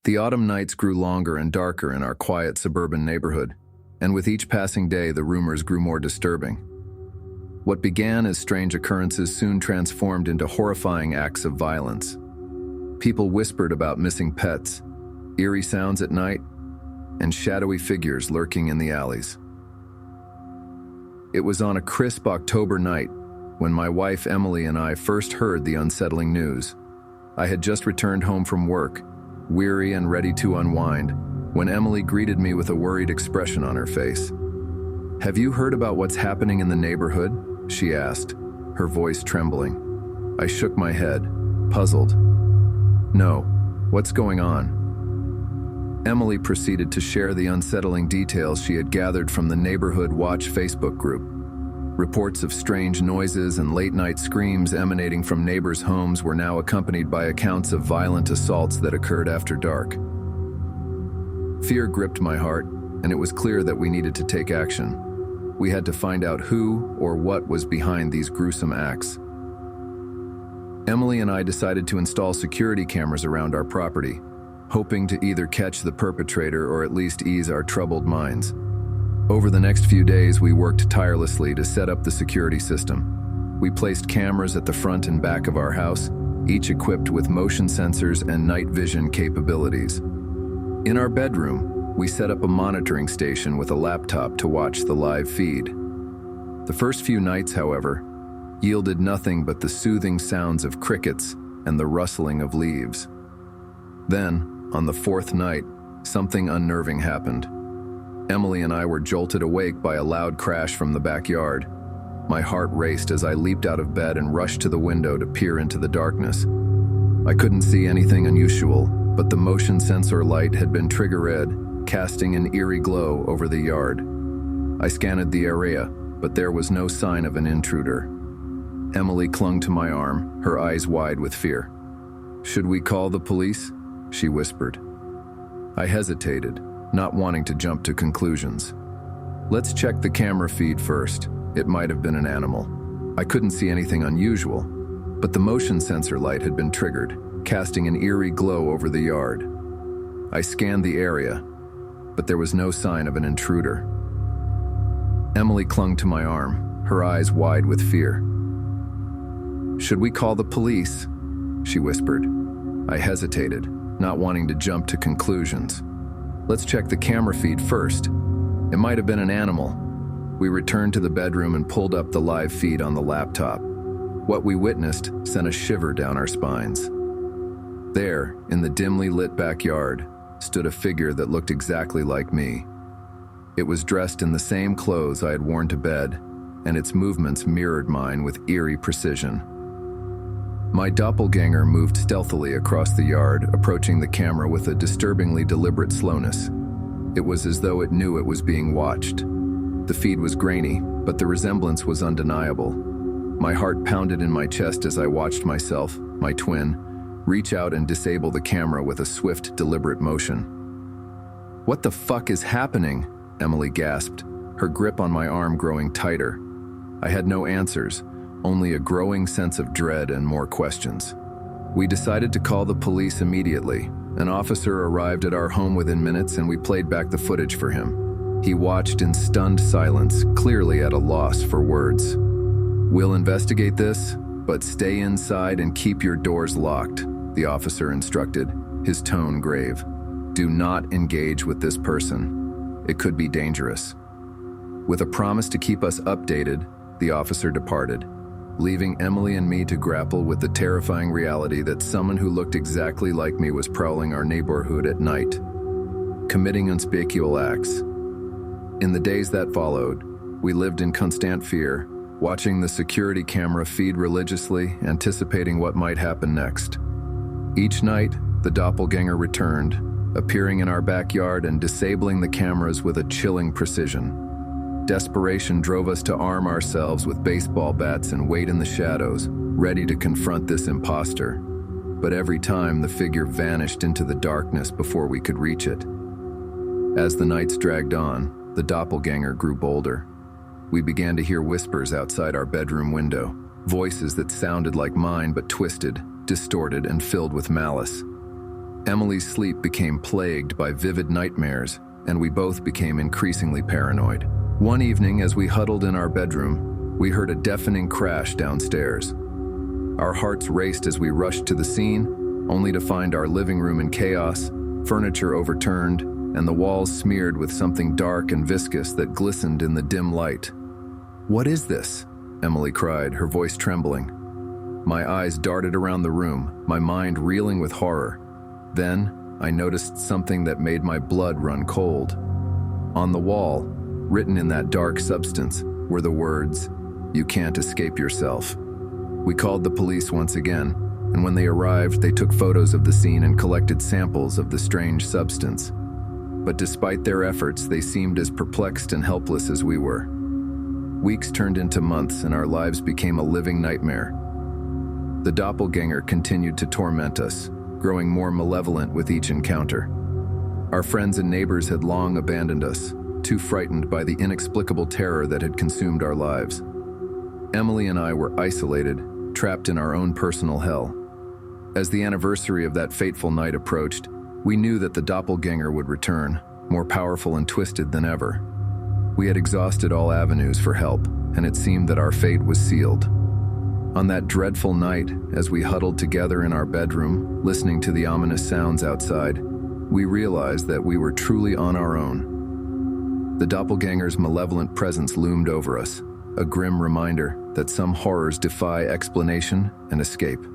The autumn nights grew longer and darker in our quiet suburban neighborhood, and with each passing day the rumors grew more disturbing. What began as strange occurrences soon transformed into horrifying acts of violence. People whispered about missing pets, eerie sounds at night, and shadowy figures lurking in the alleys. It was on a crisp October night when my wife Emily and I first heard the unsettling news. I had just returned home from work, weary and ready to unwind, when Emily greeted me with a worried expression on her face. "Have you heard about what's happening in the neighborhood?" she asked, her voice trembling. I shook my head, puzzled. "No, what's going on?" Emily proceeded to share the unsettling details she had gathered from the Neighborhood Watch Facebook group. Reports of strange noises and late-night screams emanating from neighbors' homes were now accompanied by accounts of violent assaults that occurred after dark. Fear gripped my heart, and it was clear that we needed to take action. We had to find out who or what was behind these gruesome acts. Emily and I decided to install security cameras around our property, hoping to either catch the perpetrator or at least ease our troubled minds. Over the next few days, we worked tirelessly to set up the security system. We placed cameras at the front and back of our house, each equipped with motion sensors and night vision capabilities. In our bedroom, we set up a monitoring station with a laptop to watch the live feed. The first few nights, however, yielded nothing but the soothing sounds of crickets and the rustling of leaves. Then, on the fourth night, something unnerving happened. Emily and I were jolted awake by a loud crash from the backyard. My heart raced as I leaped out of bed and rushed to the window to peer into the darkness. I couldn't see anything unusual, but the motion sensor light had been trigger red, casting an eerie glow over the yard. I scanned the area, but there was no sign of an intruder. Emily clung to my arm, her eyes wide with fear. "Should we call the police?" she whispered. I hesitated, not wanting to jump to conclusions. "Let's check the camera feed first. It might have been an animal." I couldn't see anything unusual, but the motion sensor light had been triggered, casting an eerie glow over the yard. I scanned the area, but there was no sign of an intruder. Emily clung to my arm, her eyes wide with fear. "Should we call the police?" she whispered. I hesitated, not wanting to jump to conclusions. "Let's check the camera feed first. It might have been an animal." We returned to the bedroom and pulled up the live feed on the laptop. What we witnessed sent a shiver down our spines. There, in the dimly lit backyard, stood a figure that looked exactly like me. It was dressed in the same clothes I had worn to bed, and its movements mirrored mine with eerie precision. My doppelganger moved stealthily across the yard, approaching the camera with a disturbingly deliberate slowness. It was as though it knew it was being watched. The feed was grainy, but the resemblance was undeniable. My heart pounded in my chest as I watched myself, my twin, reach out and disable the camera with a swift, deliberate motion. "What the fuck is happening?" Emily gasped, her grip on my arm growing tighter. I had no answers, only a growing sense of dread and more questions. We decided to call the police immediately. An officer arrived at our home within minutes, and we played back the footage for him. He watched in stunned silence, clearly at a loss for words. "We'll investigate this, but stay inside and keep your doors locked," the officer instructed, his tone grave. "Do not engage with this person. It could be dangerous." With a promise to keep us updated, the officer departed, leaving Emily and me to grapple with the terrifying reality that someone who looked exactly like me was prowling our neighborhood at night, committing unspeakable acts. In the days that followed, we lived in constant fear, watching the security camera feed religiously, anticipating what might happen next. Each night, the doppelganger returned, appearing in our backyard and disabling the cameras with a chilling precision. Desperation drove us to arm ourselves with baseball bats and wait in the shadows, ready to confront this imposter. But every time, the figure vanished into the darkness before we could reach it. As the nights dragged on, the doppelganger grew bolder. We began to hear whispers outside our bedroom window, voices that sounded like mine but twisted, distorted, and filled with malice. Emily's sleep became plagued by vivid nightmares, and we both became increasingly paranoid. One evening, as we huddled in our bedroom, we heard a deafening crash downstairs. Our hearts raced as we rushed to the scene, only to find our living room in chaos, furniture overturned, and the walls smeared with something dark and viscous that glistened in the dim light. "What is this?" Emily cried, her voice trembling. My eyes darted around the room, my mind reeling with horror. Then, I noticed something that made my blood run cold. On the wall, written in that dark substance, were the words, "You can't escape yourself." We called the police once again, and when they arrived, they took photos of the scene and collected samples of the strange substance. But despite their efforts, they seemed as perplexed and helpless as we were. Weeks turned into months, and our lives became a living nightmare. The doppelganger continued to torment us, growing more malevolent with each encounter. Our friends and neighbors had long abandoned us, too frightened by the inexplicable terror that had consumed our lives. Emily and I were isolated, trapped in our own personal hell. As the anniversary of that fateful night approached, we knew that the doppelganger would return, more powerful and twisted than ever. We had exhausted all avenues for help, and it seemed that our fate was sealed. On that dreadful night, as we huddled together in our bedroom, listening to the ominous sounds outside, we realized that we were truly on our own. The doppelganger's malevolent presence loomed over us, a grim reminder that some horrors defy explanation and escape.